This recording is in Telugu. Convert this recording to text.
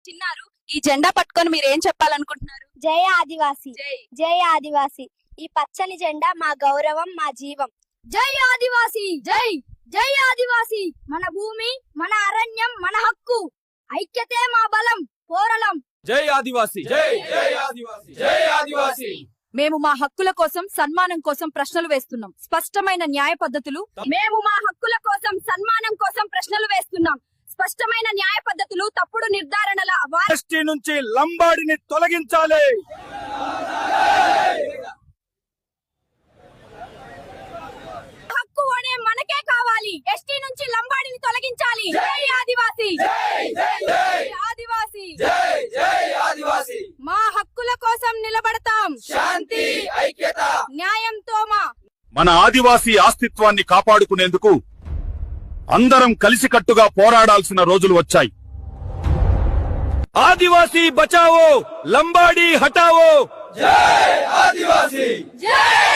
చిన్నారు, ఈ జెండా పట్టుకొని మీరు ఏం చెప్పాలనుకుంటున్నారు? జై ఆదివాసి, జై ఆదివాసి. ఈ పచ్చని జెండా మా గౌరవం, మా జీవం. జై ఆదివాసి, జై జై ఆదివాసి. మన భూమి, మన అరణ్యం, మన హక్కు. ఐక్యతే మా బలం, పోరలం. జై ఆదివాసి, జై జై ఆదివాసి, జై ఆదివాసి. మేము మా హక్కుల కోసం, సన్మానం కోసం ప్రశ్నలు వేస్తున్నాం. స్పష్టమైన న్యాయ పద్ధతులు. మేము మా హక్కుల కోసం, సన్మానం కోసం ప్రశ్నలు వేస్తున్నాం. స్పష్టమైన న్యాయ పద్ధతులు, తప్పుడు నిర్ధారణల ఎస్టీ నుంచి లంబాడిని తొలగించాలి. హక్కు అనే మనకే కావాలి. ఎస్టీ నుంచి లంబాడిని తొలగించాలి. జై ఆదివాసి, జై ఆదివాసి, జై ఆదివాసి. మా హక్కుల కోసం నిలబడతాం. శాంతి, ఐక్యత, న్యాయంతో మన ఆదివాసీ అస్తిత్వాన్ని కాపాడుకునేందుకు అందరం కలిసికట్టుగా పోరాడాల్సిన రోజులు వచ్చాయి. ఆదివాసి బచావో, లంబాడి హటావో. జై ఆదివాసి, జై